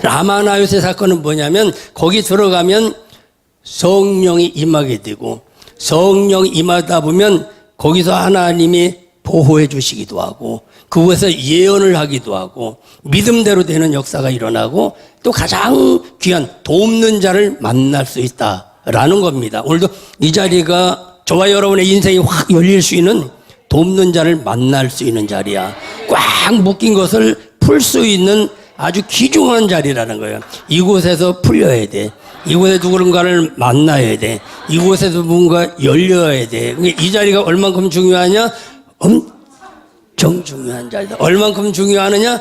라마나요세 사건은 뭐냐면 거기 들어가면 성령이 임하게 되고 성령이 임하다 보면 거기서 하나님이 보호해 주시기도 하고 그곳에서 예언을 하기도 하고 믿음대로 되는 역사가 일어나고 또 가장 귀한 돕는 자를 만날 수 있다라는 겁니다. 오늘도 이 자리가 저와 여러분의 인생이 확 열릴 수 있는 돕는 자를 만날 수 있는 자리야. 꽉 묶인 것을 풀 수 있는 아주 귀중한 자리라는 거예요. 이곳에서 풀려야 돼. 이곳에 누군가를 만나야 돼. 이곳에서 뭔가 열려야 돼. 이 자리가 얼만큼 중요하냐? 엄청 중요한 자리다. 얼만큼 중요하느냐?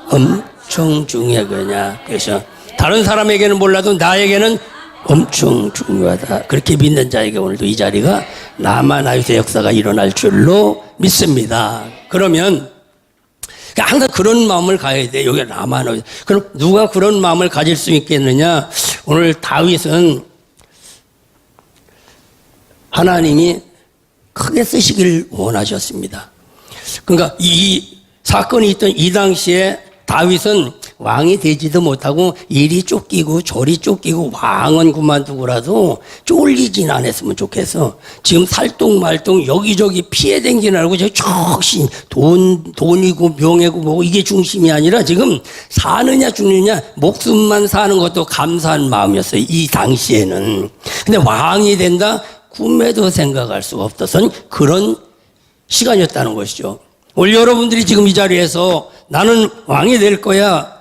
엄청 중요하냐. 그래서 다른 사람에게는 몰라도 나에게는 엄청 중요하다. 그렇게 믿는 자에게 오늘도 이 자리가 라마나요세 역사가 일어날 줄로 믿습니다. 그러면 항상 그런 마음을 가야 돼. 여기 라마나요세. 그럼 누가 그런 마음을 가질 수 있겠느냐? 오늘 다윗은 하나님이 크게 쓰시길 원하셨습니다. 그러니까 이 사건이 있던 이 당시에 다윗은 왕이 되지도 못하고 이리 쫓기고 저리 쫓기고 왕은 그만두고라도 쫄리진 않았으면 좋겠어. 지금 살똥말똥 여기저기 피해 댕기느라고 적신 돈이고 명예고 뭐고 이게 중심이 아니라 지금 사느냐 죽느냐 목숨만 사는 것도 감사한 마음이었어요. 이 당시에는. 근데 왕이 된다? 꿈에도 생각할 수가 없었던 그런 시간이었다는 것이죠. 오늘 여러분들이 지금 이 자리에서 나는 왕이 될 거야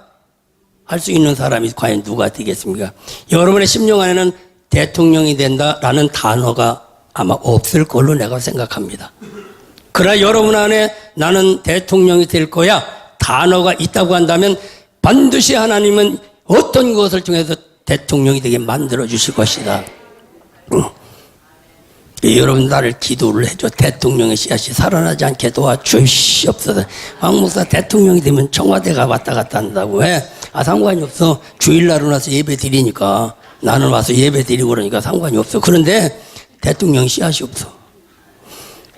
할 수 있는 사람이 과연 누가 되겠습니까? 여러분의 심령 안에는 대통령이 된다라는 단어가 아마 없을 걸로 내가 생각합니다. 그러나 여러분 안에 나는 대통령이 될 거야 단어가 있다고 한다면 반드시 하나님은 어떤 것을 통해서 대통령이 되게 만들어 주실 것이다. 여러분 나를 기도를 해줘. 대통령의 씨앗이 살아나지 않게 도와주시옵소서. 황 목사 대통령이 되면 청와대가 왔다 갔다 한다고 해. 상관이 없어. 주일날은 와서 예배 드리니까 나는 와서 예배 드리고 그러니까 상관이 없어. 그런데 대통령 씨앗이 없어.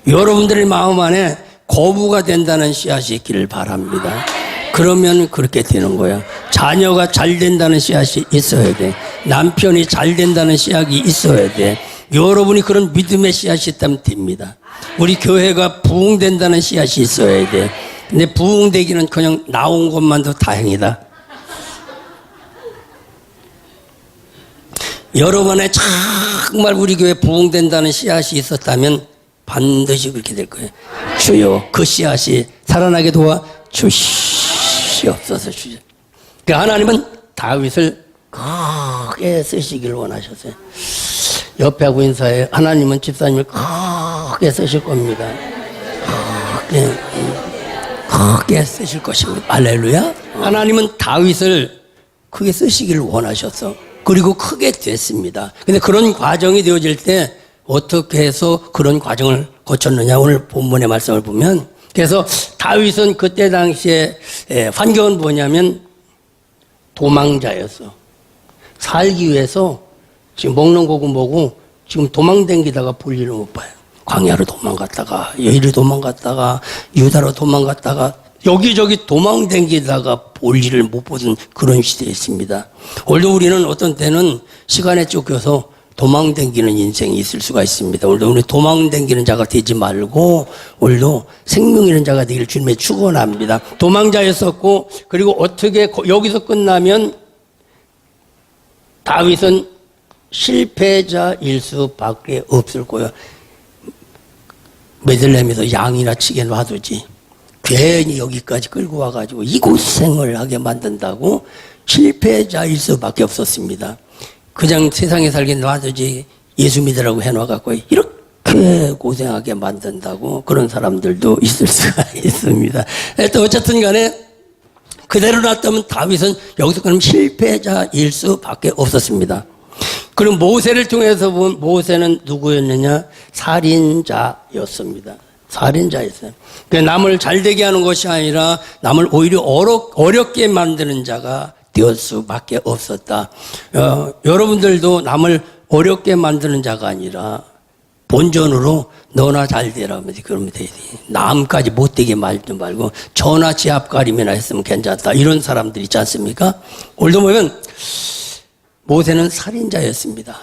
여러분들의 마음 안에 거부가 된다는 씨앗이 있기를 바랍니다. 그러면 그렇게 되는 거야. 자녀가 잘 된다는 씨앗이 있어야 돼. 남편이 잘 된다는 씨앗이 있어야 돼. 여러분이 그런 믿음의 씨앗이 있다면 됩니다. 우리 교회가 부흥된다는 씨앗이 있어야 돼. 근데 부흥되기는 그냥 나온 것만도 다행이다. 여러분의 정말 우리 교회 부흥된다는 씨앗이 있었다면 반드시 그렇게 될 거예요. 주여 그 씨앗이 살아나게 도와 주시옵소서. 주여. 하나님은 다윗을 크게 쓰시길 원하셨어요. 옆에 하고 인사해. 하나님은 집사님을 크게 쓰실 겁니다. 크게 쓰실 것입니다. 할렐루야. 하나님은 다윗을 크게 쓰시기를 원하셨어. 그리고 크게 됐습니다. 근데 그런 과정이 되어질 때 어떻게 해서 그런 과정을 거쳤느냐 오늘 본문의 말씀을 보면 그래서 다윗은 그때 당시에 환경은 뭐냐면 도망자였어. 살기 위해서 지금 먹는 거고 뭐고 지금 도망댕기다가 볼일을 못 봐요. 광야로 도망갔다가 여기로 도망갔다가 유다로 도망갔다가 여기저기 도망댕기다가 볼일을 못 보던 그런 시대였습니다. 오늘도 우리는 어떤 때는 시간에 쫓겨서 도망댕기는 인생이 있을 수가 있습니다. 오늘도 우리 도망댕기는 자가 되지 말고 오늘도 생명 잃은 자가 되기를 주님의 축원합니다. 도망자였었고 그리고 어떻게 여기서 끝나면 다윗은 실패자일 수밖에 없을 거예요. 베들레헴에서 양이나 치게 놔두지. 괜히 여기까지 끌고 와가지고 이 고생을 하게 만든다고 실패자일 수밖에 없었습니다. 그냥 세상에 살게 놔두지 예수 믿으라고 해놔갖고 이렇게 고생하게 만든다고 그런 사람들도 있을 수가 있습니다. 또 어쨌든 간에 그대로 놨다면 다윗은 여기서 그럼 실패자일 수밖에 없었습니다. 그럼 모세를 통해서 본 모세는 누구였느냐? 살인자였습니다. 살인자였어요. 그러니까 남을 잘되게 하는 것이 아니라 남을 오히려 어렵게 만드는 자가 될 수밖에 없었다. 여러분들도 남을 어렵게 만드는 자가 아니라 본전으로 너나 잘 되라 그러면 돼야 돼. 남까지 못되게 말도 말고 저나 제 앞가림이나 했으면 괜찮다. 이런 사람들 있지 않습니까? 오늘도 보면 모세는 살인자였습니다.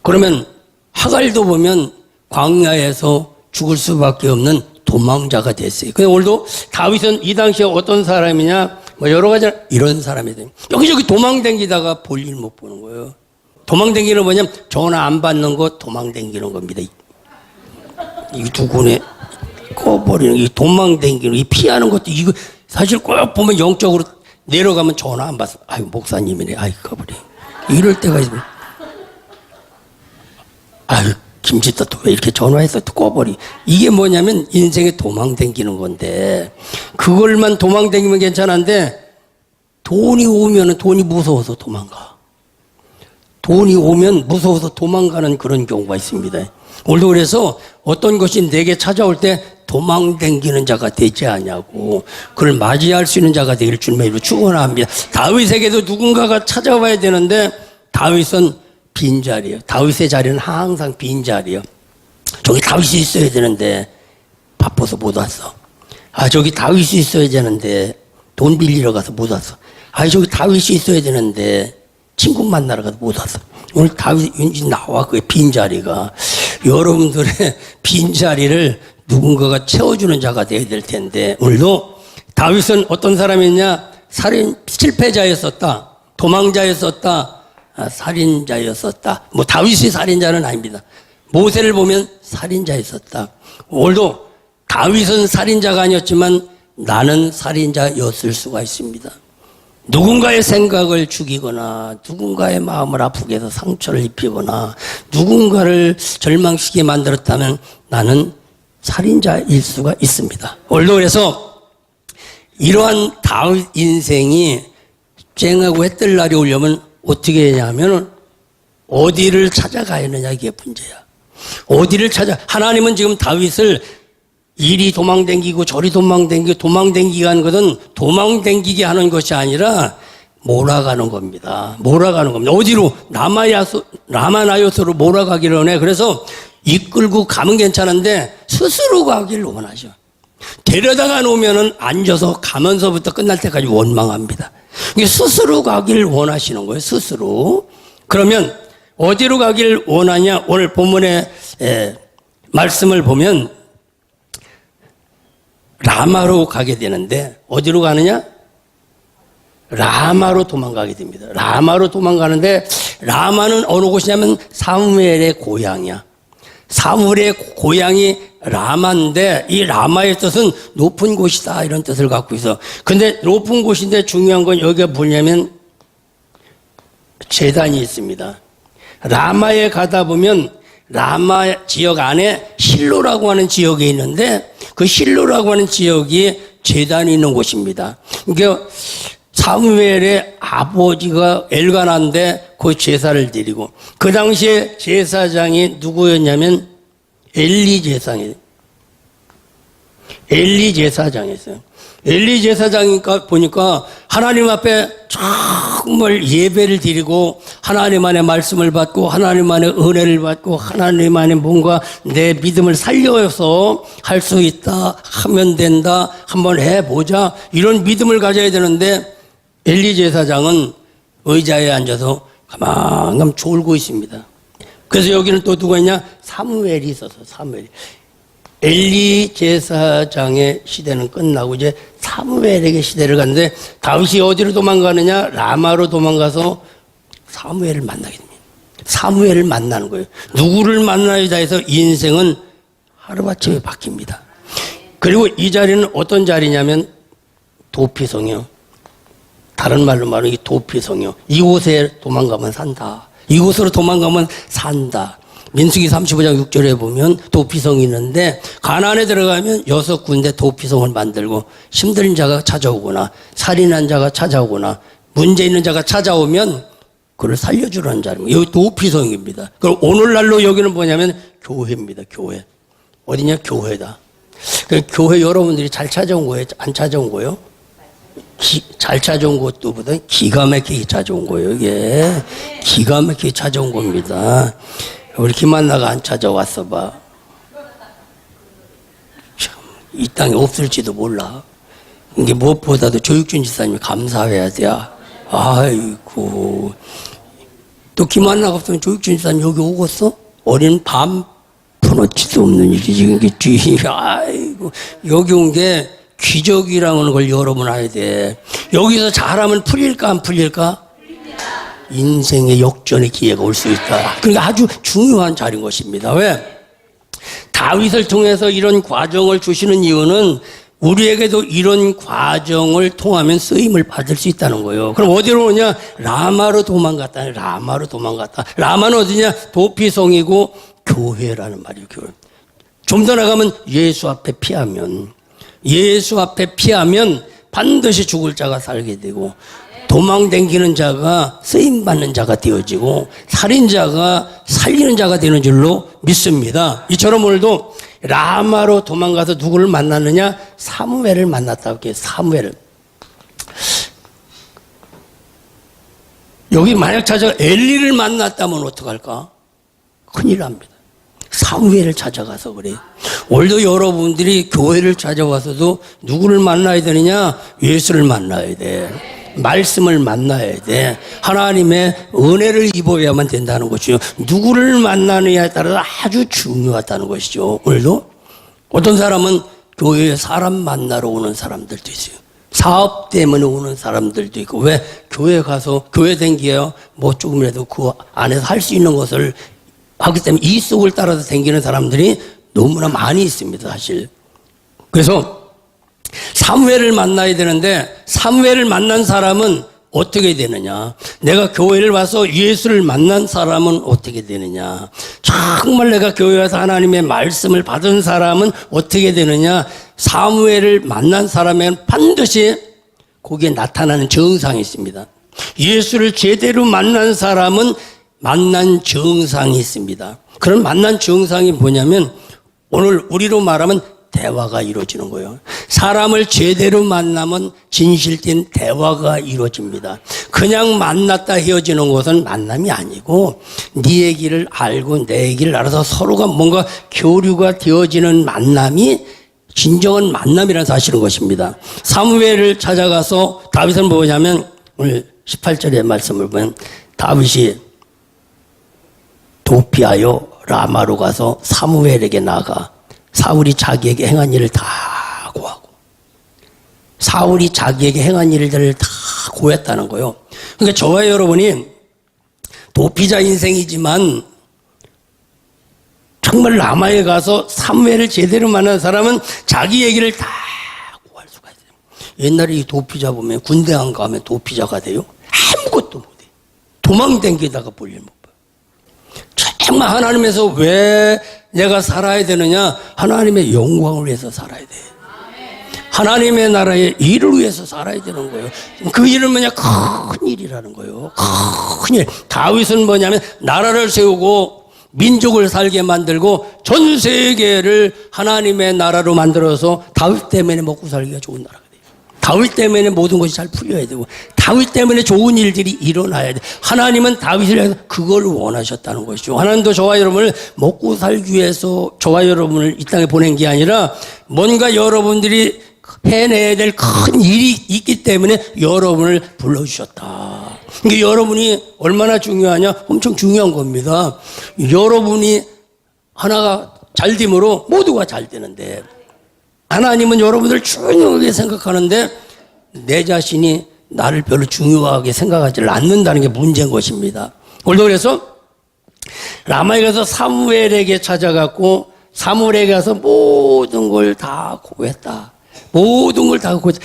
그러면 하갈도 보면 광야에서 죽을 수밖에 없는 도망자가 됐어요. 근데 오늘도 다윗은 이 당시에 어떤 사람이냐? 뭐 여러 가지 이런 사람이 돼요. 여기저기 도망댕기다가 볼 일 못 보는 거예요. 도망댕기는 뭐냐면 전화 안 받는 거 도망댕기는 겁니다. 이 두군에 꺼버리는 이 도망댕기는 이 피하는 것도 이거 사실 꼭 보면 영적으로 내려가면 전화 안 받어. 아유 목사님이네. 아유 꺼버려. 이럴 때가 있어요. 아유 김치도 왜 이렇게 전화해서 또 꺼버리. 이게 뭐냐면 인생에 도망댕기는 건데 그걸만 도망댕기면 괜찮은데 돈이 오면은 돈이 무서워서 도망가. 돈이 오면 무서워서 도망가는 그런 경우가 있습니다. 오늘도 그래서 어떤 것이 내게 찾아올 때 도망댕기는 자가 되지 않냐고 그걸 맞이할 수 있는 자가 되기를 주님의 이름으로 축원합니다. 다윗에게도 누군가가 찾아와야 되는데 다윗은 빈자리예요. 다윗의 자리는 항상 빈자리예요. 저기 다윗이 있어야 되는데 바빠서 못 왔어. 아 저기 다윗이 있어야 되는데 돈 빌리러 가서 못 왔어. 아 저기 다윗이 있어야 되는데 친구 만나러 가서 못 왔어. 오늘 다윗이 나와 그 빈자리가. 여러분들의 빈자리를 누군가가 채워주는 자가 되어야 될 텐데 오늘도 다윗은 어떤 사람이었냐? 살인 실패자였었다. 도망자였었다. 살인자였었다. 뭐 다윗이 살인자는 아닙니다. 모세를 보면 살인자였었다. 오늘도 다윗은 살인자가 아니었지만 나는 살인자였을 수가 있습니다. 누군가의 생각을 죽이거나 누군가의 마음을 아프게 해서 상처를 입히거나 누군가를 절망시키게 만들었다면 나는 살인자일 수가 있습니다. 오늘도 그래서 이러한 다윗 인생이 쨍하고 해뜰 날이 오려면 어떻게 해야냐면 어디를 찾아가야 하느냐 이게 문제야. 어디를 하나님은 지금 다윗을 이리 도망댕기고 저리 도망댕기게 하는 것은 도망댕기게 하는 것이 아니라 몰아가는 겁니다. 몰아가는 겁니다. 어디로? 라마나요스로 몰아가기를 원해. 그래서 이끌고 가면 괜찮은데 스스로 가기를 원하죠. 데려다가 놓으면은 앉아서 가면서부터 끝날 때까지 원망합니다. 스스로 가기를 원하시는 거예요. 스스로. 그러면 어디로 가기를 원하냐? 오늘 본문의 말씀을 보면 라마로 가게 되는데 어디로 가느냐? 라마로 도망가게 됩니다. 라마로 도망가는데 라마는 어느 곳이냐면 사무엘의 고향이야. 사무엘의 고향이 라마인데 이 라마의 뜻은 높은 곳이다 이런 뜻을 갖고 있어. 근데 높은 곳인데 중요한 건 여기가 뭐냐면 제단이 있습니다. 라마에 가다 보면 라마 지역 안에 실로라고 하는 지역이 있는데 그 실로라고 하는 지역이 제단이 있는 곳입니다. 그러니까 사무엘의 아버지가 엘가나인데 그 제사를 드리고 그 당시에 제사장이 누구였냐면 엘리 제사장이었어요. 엘리 제사장이니까 보니까 하나님 앞에 정말 예배를 드리고 하나님 안에 말씀을 받고 하나님 안에 은혜를 받고 하나님 안에 뭔가 내 믿음을 살려서 할 수 있다 하면 된다 한번 해보자 이런 믿음을 가져야 되는데 엘리 제사장은 의자에 앉아서 가만히 졸고 있습니다. 그래서 여기는 또 누가 있냐? 사무엘이 있어서 사무엘이. 엘리 제사장의 시대는 끝나고 이제 사무엘에게 시대를 갔는데 다윗이 어디로 도망가느냐? 라마로 도망가서 사무엘을 만나게 됩니다. 사무엘을 만나는 거예요. 누구를 만나야 해서 인생은 하루아침에 바뀝니다. 그리고 이 자리는 어떤 자리냐면 도피성이요. 다른 말로 말하면 이 도피성이요. 이곳에 도망가면 산다. 이곳으로 도망가면 산다. 민수기 35장 6절에 보면 도피성이 있는데 가나안에 들어가면 6군데 도피성을 만들고 힘든 자가 찾아오거나 살인한 자가 찾아오거나 문제 있는 자가 찾아오면 그를 살려주라는 자리입니다. 여기 도피성입니다. 그럼 오늘날로 여기는 뭐냐면 교회입니다. 교회. 어디냐? 교회다. 그 교회 여러분들이 잘 찾아온 거예요? 안 찾아온 거예요? 잘 찾아온 것도보다 기가 막히게 찾아온 거예요. 이게 기가 막히게 찾아온 겁니다. 우리 김한나가 안 찾아왔어 봐. 참, 이 땅에 없을지도 몰라. 이게 무엇보다도 조육준 지사님이 감사해야 돼. 아이고. 또 김한나가 없으면 조육준 지사님 여기 오겠어? 어린 밤 푸놓지도 없는 일이지. 이게 뒤, 아이고. 여기 온 게 기적이라는 걸 여러분 알아야 돼. 여기서 잘하면 풀릴까 안 풀릴까? 인생의 역전의 기회가 올 수 있다. 그러니까 아주 중요한 자리인 것입니다. 왜? 다윗을 통해서 이런 과정을 주시는 이유는 우리에게도 이런 과정을 통하면 쓰임을 받을 수 있다는 거예요. 그럼 어디로 오냐? 라마로 도망갔다. 라마로 도망갔다. 라마는 어디냐? 도피성이고 교회라는 말이에요. 교회. 좀 더 나가면 예수 앞에 피하면 반드시 죽을 자가 살게 되고 도망댕기는 자가 쓰임받는 자가 되어지고 살인자가 살리는 자가 되는 줄로 믿습니다. 이처럼 오늘도 라마로 도망가서 누구를 만났느냐? 사무엘을 만났다고 해요. 사무엘을. 여기 만약 찾아가 엘리를 만났다면 어떡할까? 큰일 납니다. 사무엘을 찾아가서 그래. 오늘도 여러분들이 교회를 찾아와서도 누구를 만나야 되느냐? 예수를 만나야 돼. 말씀을 만나야 돼. 하나님의 은혜를 입어야만 된다는 것이죠. 누구를 만나느냐에 따라서 아주 중요하다는 것이죠. 오늘도 어떤 사람은 교회에 사람 만나러 오는 사람들도 있어요. 사업 때문에 오는 사람들도 있고. 왜? 교회 가서 교회 댕기요 뭐 조금이라도 그 안에서 할 수 있는 것을 하기 때문에 이 속을 따라서 댕기는 사람들이 너무나 많이 있습니다, 사실. 그래서 사무엘을 만나야 되는데 사무엘을 만난 사람은 어떻게 되느냐? 내가 교회를 와서 예수를 만난 사람은 어떻게 되느냐? 정말 내가 교회 와서 하나님의 말씀을 받은 사람은 어떻게 되느냐? 사무엘을 만난 사람은 반드시 거기에 나타나는 정상이 있습니다. 예수를 제대로 만난 사람은 만난 정상이 있습니다. 그런 만난 정상이 뭐냐면 오늘 우리로 말하면 대화가 이루어지는 거예요. 사람을 제대로 만나면 진실된 대화가 이루어집니다. 그냥 만났다 헤어지는 것은 만남이 아니고 네 얘기를 알고 내 얘기를 알아서 서로가 뭔가 교류가 되어지는 만남이 진정한 만남이라는 사실인 것입니다. 사무엘을 찾아가서 다윗은 뭐냐면 오늘 18절의 말씀을 보면 다윗이 도피하여 라마로 가서 사무엘에게 나가 사울이 자기에게 행한 일을 다 고하고 사울이 자기에게 행한 일들을 다 고했다는 거예요. 그러니까 저와 여러분이 도피자 인생이지만 정말 라마에 가서 사무엘을 제대로 만난 사람은 자기 얘기를 다 고할 수가 있어요. 옛날에 이 도피자 보면 군대 안 가면 도피자가 돼요? 아무것도 못해. 도망댕기다가 볼일 못 봐요. 정말 하나님에서 왜 내가 살아야 되느냐? 하나님의 영광을 위해서 살아야 돼. 하나님의 나라의 일을 위해서 살아야 되는 거예요. 그 일은 뭐냐? 큰 일이라는 거예요. 큰 일. 다윗은 뭐냐면 나라를 세우고 민족을 살게 만들고 전 세계를 하나님의 나라로 만들어서 다윗 때문에 먹고 살기가 좋은 나라가 돼요. 다윗 때문에 모든 것이 잘 풀려야 되고 다윗 때문에 좋은 일들이 일어나야 돼. 하나님은 다윗을 위해서 그걸 원하셨다는 것이죠. 하나님도 저와 여러분을 먹고 살기 위해서 저와 여러분을 이 땅에 보낸 게 아니라 뭔가 여러분들이 해내야 될 큰 일이 있기 때문에 여러분을 불러주셨다. 이게 여러분이 얼마나 중요하냐? 엄청 중요한 겁니다. 여러분이 하나가 잘 됨으로 모두가 잘 되는데 하나님은 여러분들 중요하게 생각하는데 내 자신이 나를 별로 중요하게 생각하지 않는다는 게 문제인 것입니다. 오늘도 그래서 라마에 가서 사무엘에게 찾아갔고 사무엘에게 가서 모든 걸 다 고했다. 모든 걸 다 고했다.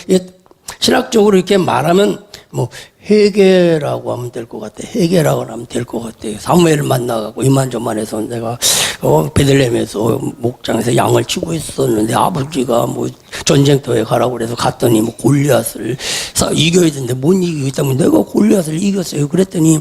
신학적으로 이렇게 말하면 뭐 회개라고 하면 될 것 같아. 회개라고 하면 될 것 같아. 사무엘을 만나갖고 이만저만해서 내가 베들레헴에서 목장에서 양을 치고 있었는데 아버지가 뭐 전쟁터에 가라고 그래서 갔더니 뭐 골리앗을 이겨야 되는데 못 이기고 있다면 내가 골리앗을 이겼어요. 그랬더니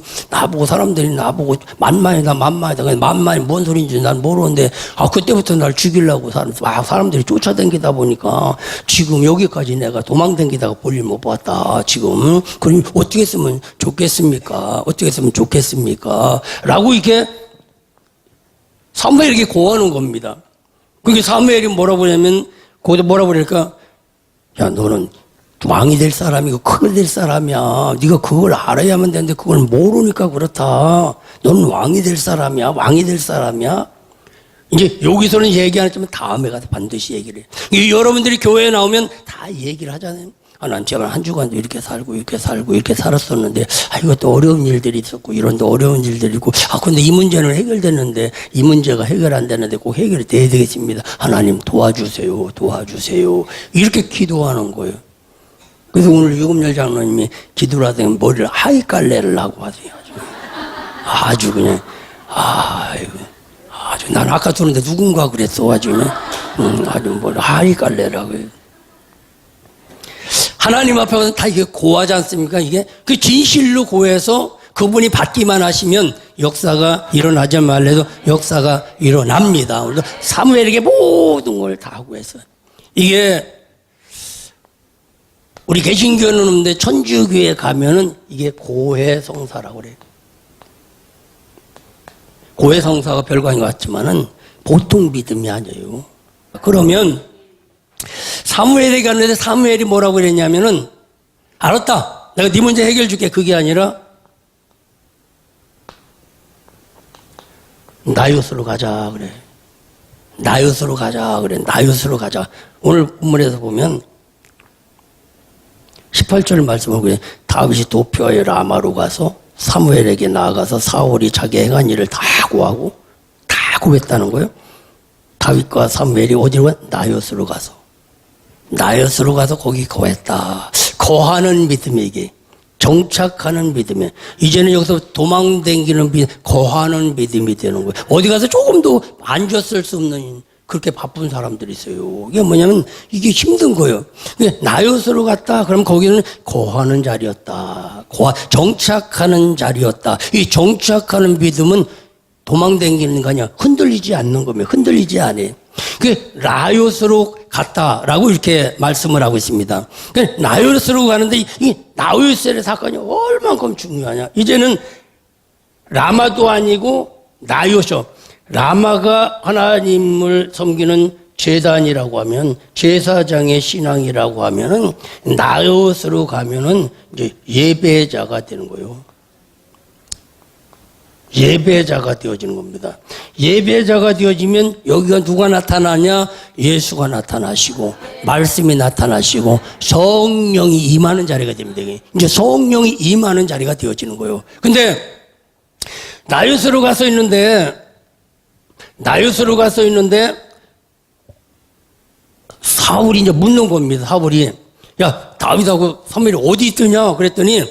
사람들이 나보고 만만이다. 만만이 뭔 소리인지 난 모르는데 그때부터 날 죽이려고 사람들이 쫓아다니다 보니까 지금 여기까지 내가 도망다니다가 볼일 못 봤다. 지금 그럼 어떻게 했으면 좋겠습니까? 어떻게 했으면 좋겠습니까? 라고 이렇게 사무엘에게 고하는 겁니다. 그게 사무엘이 뭐라고 하냐면 거기서 뭐라고 그러니까 야 너는 왕이 될 사람이고 크게 될 사람이야. 네가 그걸 알아야만 되는데 그걸 모르니까 그렇다. 너는 왕이 될 사람이야. 왕이 될 사람이야. 이제 여기서는 얘기 안 했지만 다음에 가서 반드시 얘기를 해. 여러분들이 교회에 나오면 다 얘기를 하잖아요. 난 제발 한 주간도 이렇게 살고 이렇게 살았었는데 이것도 어려운 일들이 있었고 이런데 어려운 일들이 있고 근데 이 문제는 해결됐는데 이 문제가 해결 안 되는데 꼭 해결이 돼야 되겠습니다. 하나님 도와주세요. 이렇게 기도하는 거예요. 그래서 오늘 유금열 장로님이 기도를 하더니 머리를 하이깔레를 하고 하세요. 아주 그냥 아주 난 아까 들었는데 누군가 그랬어. 아주 뭘 하이깔레라고 해요. 하나님 앞에 가서 다 이게 고하지 않습니까? 이게 그 진실로 고해서 그분이 받기만 하시면 역사가 일어나지 말래도 역사가 일어납니다. 오늘도 사무엘에게 모든 걸 다 하고 했어요. 이게 우리 개신교는 없는데 천주교에 가면은 이게 고해성사라고 그래요. 고해성사가 별거 아닌 것 같지만은 보통 믿음이 아니에요. 그러면 사무엘에게 갔는데 사무엘이 뭐라고 그랬냐면은 알았다. 내가 네 문제 해결해 줄게. 그게 아니라 나요스로 가자 그래. 나요스로 가자. 오늘 본문에서 보면 18절 말씀을 그래. 다윗이 도표의 라마로 가서 사무엘에게 나아가서 사울이 자기 행한 일을 다 고하고 다 고했다는 거예요. 다윗과 사무엘이 어디로 가? 나요스로 가서 거기 거했다. 거하는 믿음에게 정착하는 믿음에 이제는 여기서 도망다니는 믿음, 거하는 믿음이 되는 거예요. 어디 가서 조금도 앉았을 수 없는 그렇게 바쁜 사람들이 있어요. 이게 뭐냐면 이게 힘든 거예요. 나요스로 갔다. 그럼 거기는 거하는 자리였다. 정착하는 자리였다. 이 정착하는 믿음은 도망다니는 거 아니야. 흔들리지 않는 겁니다. 흔들리지 않아요. 나요스로 갔다라고 이렇게 말씀을 하고 있습니다. 나요스로 가는데 이 나요스의 사건이 얼만큼 중요하냐. 이제는 라마도 아니고 나요스. 라마가 하나님을 섬기는 제단이라고 하면 제사장의 신앙이라고 하면은 나요스로 가면은 이제 예배자가 되는 거예요. 예배자가 되어지는 겁니다. 예배자가 되어지면 여기가 누가 나타나냐? 예수가 나타나시고 말씀이 나타나시고 성령이 임하는 자리가 됩니다. 이제 성령이 임하는 자리가 되어지는 거예요. 근데 나요스로 가서 있는데 사울이 이제 묻는 겁니다. 사울이 야 다윗하고 사무엘이 어디 있더냐? 그랬더니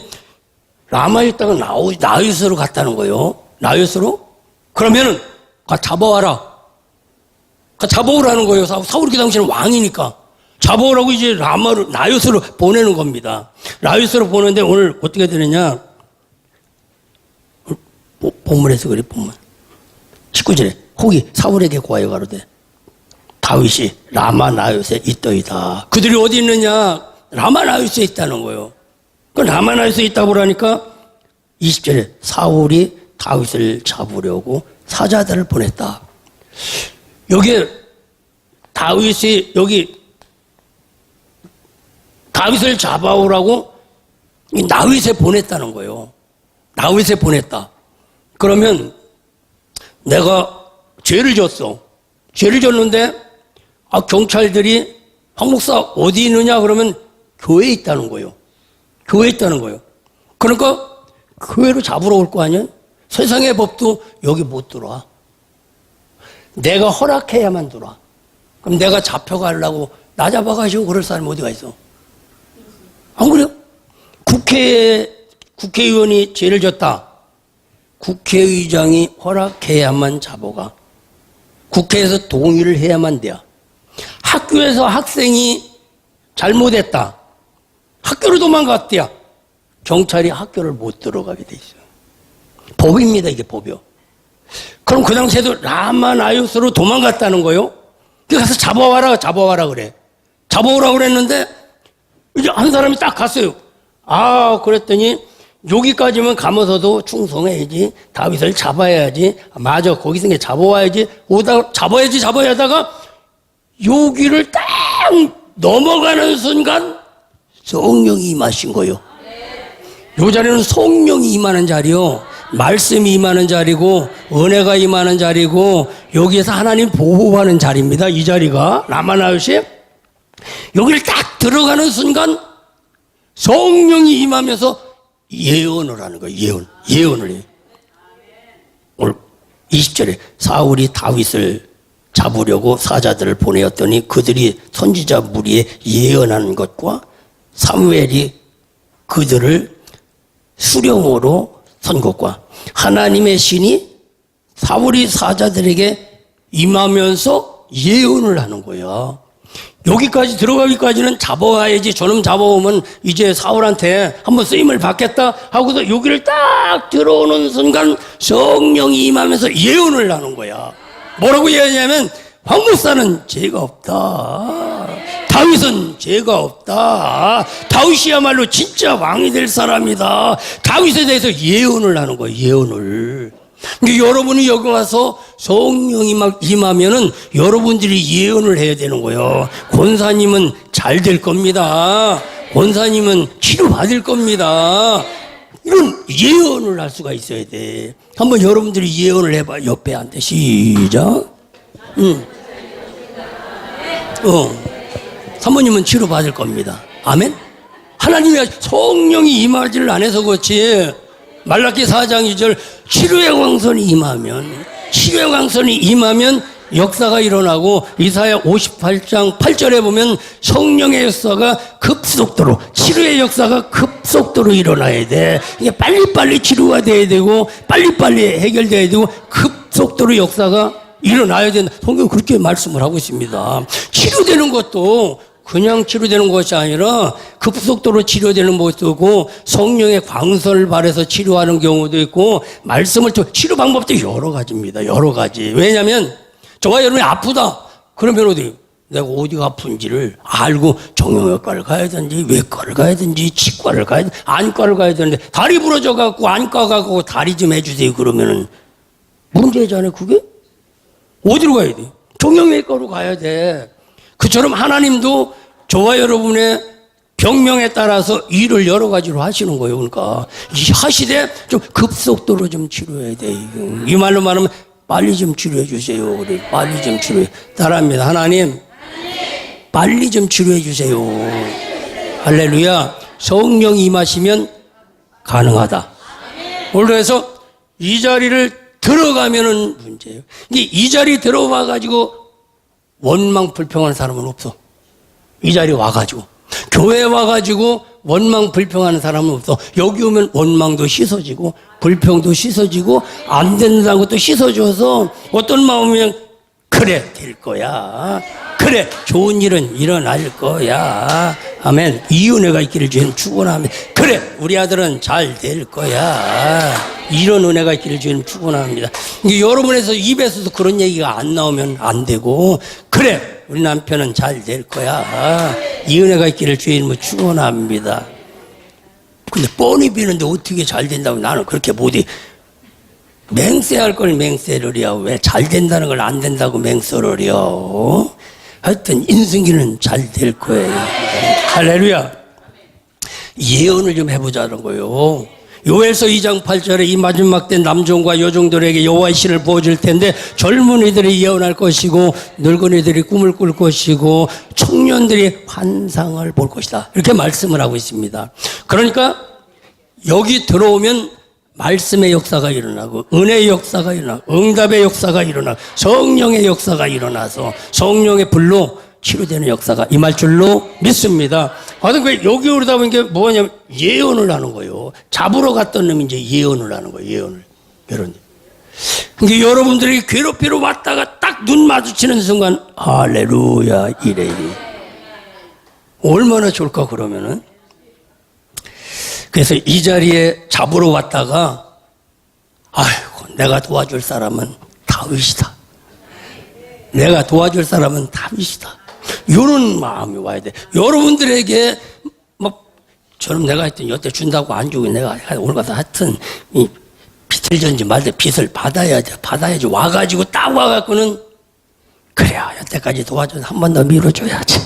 라마에 있다가 나요스로 갔다는 거예요. 나요스로? 그러면은 잡아와라. 잡아오라는 거예요. 사울이 그 당시에는 왕이니까 잡아오라고 이제 나요스로 보내는 겁니다. 나요스로 보내는데 오늘 어떻게 되느냐? 본문에서 그래. 본문 19절에 거기 사울에게 고하여 가로되 다윗이 라마 나요스에 있더이다. 그들이 어디 있느냐? 라마 나요스에 있다는 거예요. 그 라마 나요스에 있다고 그러니까 20절에 사울이 다윗을 잡으려고 사자들을 보냈다. 여기 다윗이 다윗을 잡아오라고 나윗에 보냈다는 거예요. 나윗에 보냈다. 그러면 내가 죄를 졌어. 죄를 졌는데 경찰들이 황 목사 어디 있느냐 그러면 교회에 있다는 거예요. 교회에 있다는 거예요. 그러니까 교회로 잡으러 올 거 아니에요? 세상의 법도 여기 못 들어와. 내가 허락해야만 들어와. 그럼 내가 잡혀가려고 나 잡아가지고 그럴 사람이 어디가 있어? 안 그래요? 국회에 국회의원이 죄를 졌다. 국회의장이 허락해야만 자보가. 국회에서 동의를 해야만 돼요. 학교에서 학생이 잘못했다. 학교를 도망갔대요. 경찰이 학교를 못 들어가게 돼 있어요. 법입니다. 이게 법이요. 그럼 그 당시에도 라마나요스로 도망갔다는 거요. 가서 잡아와라 그래. 잡아오라 그랬는데 이제 한 사람이 딱 갔어요. 그랬더니 여기까지만 가면서도 충성해야지. 다윗을 잡아야지. 맞아. 거기 있는 게 잡아와야지. 잡아야 하다가 여기를 딱 넘어가는 순간 성령이 임하신 거요. 요 자리는 성령이 임하는 자리요. 말씀이 임하는 자리고 은혜가 임하는 자리고 여기에서 하나님 보호하는 자리입니다. 이 자리가 라마나요시 여기를 딱 들어가는 순간 성령이 임하면서 예언을 하는 거예요. 예언을 해요. 오늘 20절에 사울이 다윗을 잡으려고 사자들을 보내었더니 그들이 선지자 무리에 예언하는 것과 사무엘이 그들을 수령으로 선 것과 하나님의 신이 사울이 사자들에게 임하면서 예언을 하는 거야. 여기까지 들어가기까지는 잡아와야지. 저놈 잡아오면 이제 사울한테 한번 쓰임을 받겠다 하고서 여기를 딱 들어오는 순간 성령이 임하면서 예언을 하는 거야. 뭐라고 예언하냐면 황 목사는 죄가 없다. 다윗은 죄가 없다. 다윗이야말로 진짜 왕이 될 사람이다. 다윗에 대해서 예언을 하는 거예요. 예언을. 여러분이 여기 와서 성령이 막 임하면은 여러분들이 예언을 해야 되는 거예요. 권사님은 잘 될 겁니다. 권사님은 치료받을 겁니다. 이런 예언을 할 수가 있어야 돼. 한번 여러분들이 예언을 해봐. 옆에 한테 시작. 사모님은 치료받을 겁니다. 아멘? 하나님이 성령이 임하지를 안 해서 그렇지. 말라기 4장 2절 치료의 광선이 임하면 역사가 일어나고 이사야 58장 8절에 보면 성령의 역사가 급속도로 치료의 역사가 급속도로 일어나야 돼. 이게 빨리빨리 치료가 돼야 되고 빨리빨리 해결돼야 되고 급속도로 역사가 일어나야 된다. 성경 그렇게 말씀을 하고 있습니다. 치료되는 것도 그냥 치료되는 것이 아니라 급속도로 치료되는 것도 있고 성령의 광선을 발해서 치료하는 경우도 있고 말씀을 치료 방법도 여러 가지입니다. 여러 가지. 왜냐하면 저와 여러분이 아프다. 그러면 내가 어디가 아픈지를 알고 정형외과를 가야 되는지 외과를 가야 되는지 치과를 가야 되는지 안과를 가야 되는데 다리 부러져 갖고 안과 가고 다리 좀 해주세요. 그러면은 문제잖아요. 그게 어디로 가야 돼? 정형외과로 가야 돼. 그처럼 하나님도 저와 여러분의 병명에 따라서 일을 여러 가지로 하시는 거예요. 그러니까 하시되 좀 급속도로 좀 치료해야 돼. 이 말로 말하면 빨리 좀 치료해 주세요. 그래, 빨리 좀 치료해. 따라합니다. 하나님, 빨리 좀 치료해 주세요. 할렐루야. 성령이 임하시면 가능하다. 오늘 그래서 이 자리를 들어가면은 문제예요. 이 자리 들어와 가지고 원망 불평하는 사람은 없어. 이 자리에 와가지고 교회에 와가지고 원망 불평하는 사람은 없어. 여기 오면 원망도 씻어지고 불평도 씻어지고 안 된다는 것도 씻어줘서 어떤 마음이면 그래 될 거야. 그래 좋은 일은 일어날 거야. 아멘. 이 은혜가 있기를 주님 축원하며 그래 우리 아들은 잘 될 거야. 이런 은혜가 있기를 주님 축원합니다. 여러분에서 입에서도 그런 얘기가 안 나오면 안 되고 그래 우리 남편은 잘 될 거야. 이 은혜가 있기를 주님 축원합니다. 근데 뻔히 비는데 어떻게 잘 된다고 나는 그렇게 못해. 맹세할 걸 맹세를 해요. 왜 잘 된다는 걸 안 된다고 맹세를 해요. 하여튼 인승기는 잘 될 거예요. 할렐루야. 예언을 좀 해보자는 거예요. 요엘서 2장 8절에 이 마지막 때 남종과 여종들에게 여호와의 신을 보여줄 텐데 젊은이들이 예언할 것이고 늙은이들이 꿈을 꿀 것이고 청년들이 환상을 볼 것이다. 이렇게 말씀을 하고 있습니다. 그러니까 여기 들어오면 말씀의 역사가 일어나고 은혜의 역사가 일어나고 응답의 역사가 일어나고 성령의 역사가 일어나서 성령의 불로 치료되는 역사가 임할 줄로 믿습니다. 하여튼 그 여기 오르다 보니까 뭐냐면 예언을 하는 거예요. 잡으러 갔던 놈이 이제 예언을 하는 거예요. 예언을. 그러니까 여러분들이 괴롭히러 왔다가 딱 눈 마주치는 순간 할렐루야 이래. 얼마나 좋을까 그러면은. 그래서 이 자리에 잡으러 왔다가 아이고 내가 도와줄 사람은 다윗이다. 내가 도와줄 사람은 다윗이다. 이런 마음이 와야 돼. 여러분들에게 막 저놈 내가 하여튼 여태 준다고 안 주고 내가 오늘 가서 하여튼 이 빚을 전지 말때 빚을 받아야지 와가지고 딱 와갖고는 그래야 여태까지 도와줘서 한 번 더 밀어줘야지.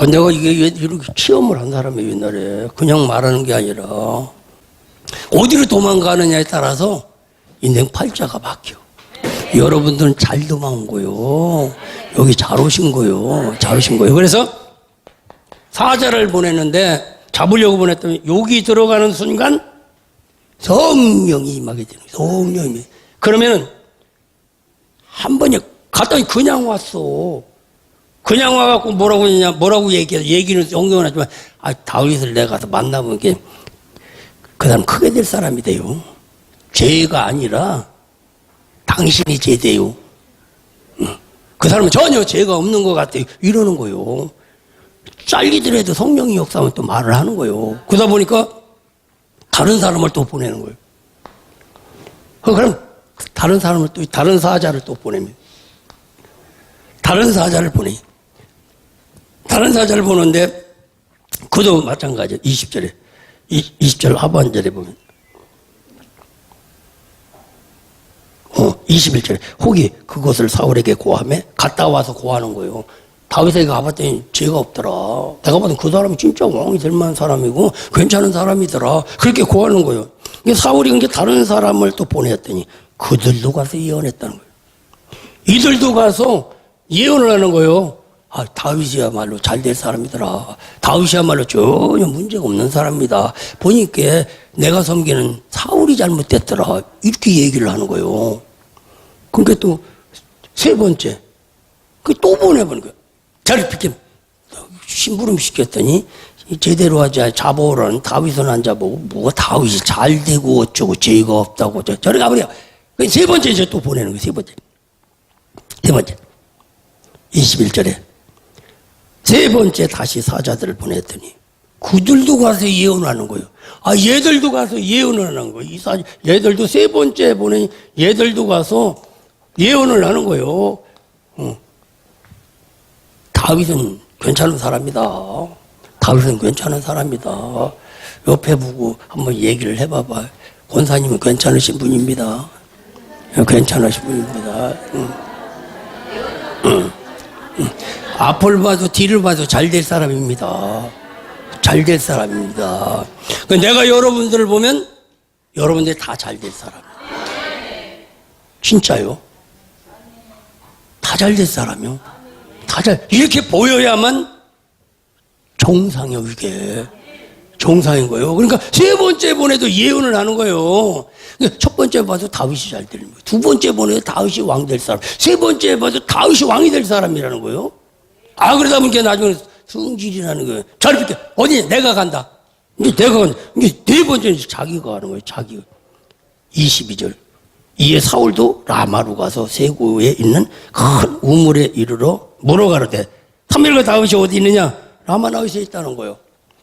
내가 이게 이렇게 체험을 한 사람이 옛날에 그냥 말하는 게 아니라 어디로 도망가느냐에 따라서 인생 팔자가 바뀌어. 여러분들은 잘 도망온 거요. 여기 잘 오신 거요. 그래서 사자를 보냈는데 잡으려고 보냈더니 여기 들어가는 순간 성령이 임하게 되는 거예요. 성령이. 그러면은 한 번에 갔더니 그냥 왔어. 그냥 와갖고 뭐라고 얘기는 영경은 하지만 다윗을 내가 가서 만나보면 그 사람 크게 될 사람이 돼요. 죄가 아니라 당신이 죄돼요. 그 사람은 전혀 죄가 없는 것 같아요. 이러는 거요. 잘리더라도 성령이 역사하면 또 말을 하는 거요. 그러다 보니까 다른 사람을 또 보내는 거예요. 그럼 다른 사람을 또 다른 사자를 또 보냅니다. 다른 사자를 보는데 그도 마찬가지예요. 20절에 20절 하반절에 보면 21절에 혹이 그것을 사울에게 고하며 갔다 와서 고하는 거예요. 다윗에게 가봤더니 죄가 없더라. 내가 봤더니 그 사람이 진짜 왕이 될 만한 사람이고 괜찮은 사람이더라. 그렇게 고하는 거예요. 사울이 이제 다른 사람을 또 보냈더니 그들도 가서 예언했다는 거예요. 이들도 가서 예언을 하는 거예요. 다윗이야말로 잘 될 사람이더라. 다윗이야말로 전혀 문제가 없는 사람이다. 보니까 내가 섬기는 사울이 잘못됐더라. 이렇게 얘기를 하는 거예요. 그러니까 또 세 번째, 또 보내보는 거예요. 자리 비켜 심부름 시켰더니 제대로 하자. 잡아오라는 다윗은 안 잡아오고 뭐가 다윗이 잘 되고 어쩌고 죄가 없다고 저리 가버려. 세 번째 이제 또 보내는 거예요. 세 번째 21절에 세 번째 다시 사자들을 보냈더니 그들도 가서 예언하는 거예요. 얘들도 가서 예언을 하는 거예요. 얘들도 세 번째 보내니 얘들도 가서 예언을 하는 거예요. 다윗은 괜찮은 사람이다. 옆에 보고 한번 얘기를 해봐봐. 권사님은 괜찮으신 분입니다. 앞을 봐도 뒤를 봐도 잘 될 사람입니다. 내가 여러분들을 보면 여러분들이 다 잘 될 사람이에요. 진짜요. 다 잘 될 사람이요. 이렇게 보여야만 정상이요. 이게 정상인 거예요. 그러니까 세 번째 보내도 예언을 하는 거예요. 첫 번째 봐도 다윗이 잘 되는 거예요. 두 번째 보내도 다윗이 왕 될 사람. 세 번째 봐도 다윗이 왕이 될 사람이라는 거예요. 그러다 보니까 나중에 성질이라는 거예요. 잘 비켜. 어디 내가 간다. 이제 네 번째는 자기가 하는 거예요. 자기가. 22절. 이에 사울도 라마로 가서 세고에 있는 큰 우물에 이르러 물어가로되 사무엘과 다윗이 어디 있느냐? 라마나웃에 있다는 거예요.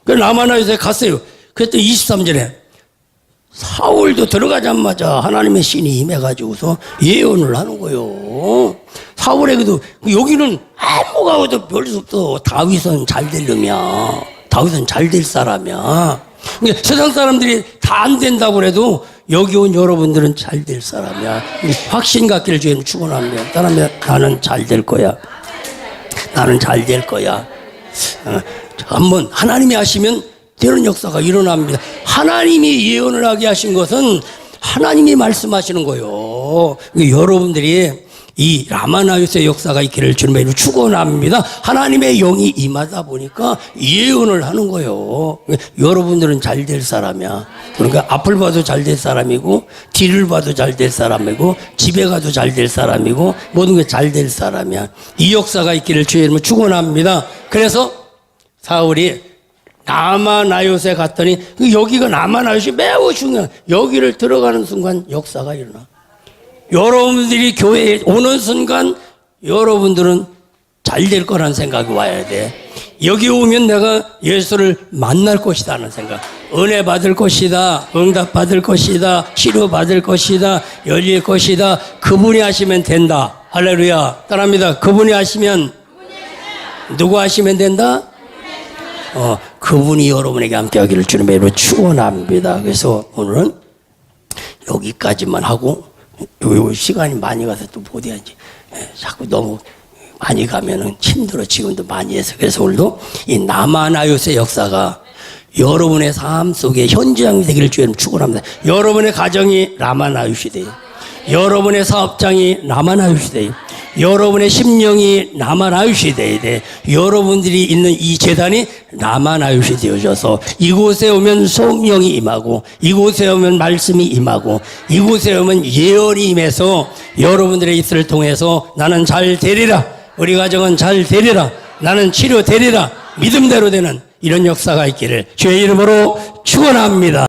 그래서 라마나웃에 갔어요. 그랬더니 23절에 사울도 들어가자마자 하나님의 신이 임해가지고서 예언을 하는 거예요. 사울에게도 여기는 아무가 와도 별 수 없어. 다윗은 잘 될 놈이야. 다윗은 잘 될 사람이야. 그러니까 세상 사람들이 다 안 된다고 그래도 여기 온 여러분들은 잘 될 사람이야. 확신 갖기를 주님 축원합니다. 따라하면 나는 잘 될 거야. 한번 하나님이 하시면 되는 역사가 일어납니다. 하나님이 예언을 하게 하신 것은 하나님이 말씀하시는 거예요. 여러분들이 이 라마나요스의 역사가 있기를 주님의 이름으로 축원합니다. 하나님의 영이 임하다 보니까 예언을 하는 거예요. 여러분들은 잘 될 사람이야. 그러니까 앞을 봐도 잘 될 사람이고 뒤를 봐도 잘 될 사람이고 집에 가도 잘 될 사람이고 모든 게 잘 될 사람이야. 이 역사가 있기를 주의 이름으로 축원합니다. 그래서 사울이 라마나요스에 갔더니 여기가 라마나요스 매우 중요한, 여기를 들어가는 순간 역사가 일어나. 여러분들이 교회에 오는 순간 여러분들은 잘 될 거라는 생각이 와야 돼. 여기 오면 내가 예수를 만날 것이다 하는 생각, 은혜 받을 것이다, 응답 받을 것이다, 치료 받을 것이다, 열릴 것이다. 그분이 하시면 된다. 할렐루야. 따라합니다. 그분이 하시면, 누구 하시면 된다? 그분이 여러분에게 함께 하기를 주님의 이름으로 축원합니다. 그래서 오늘은 여기까지만 하고, 요 시간이 많이 가서 또 못 해야지. 자꾸 너무 많이 가면은 힘들어. 지금도 많이 해서. 그래서 오늘도 이 라마나요스의 역사가 여러분의 삶 속에 현장이 되기를 주님 축원합니다. 여러분의 가정이 라마나요스 돼요. 여러분의 사업장이 라마나요스 돼요. 여러분의 심령이 라마나요스 돼야 돼. 여러분들이 있는 이 재단이 라마나요스 되어져서 이곳에 오면 성령이 임하고, 이곳에 오면 말씀이 임하고, 이곳에 오면 예언이 임해서 여러분들의 입술을 통해서 나는 잘 되리라, 우리 가정은 잘 되리라, 나는 치료되리라, 믿음대로 되는 이런 역사가 있기를 주의 이름으로 축원합니다.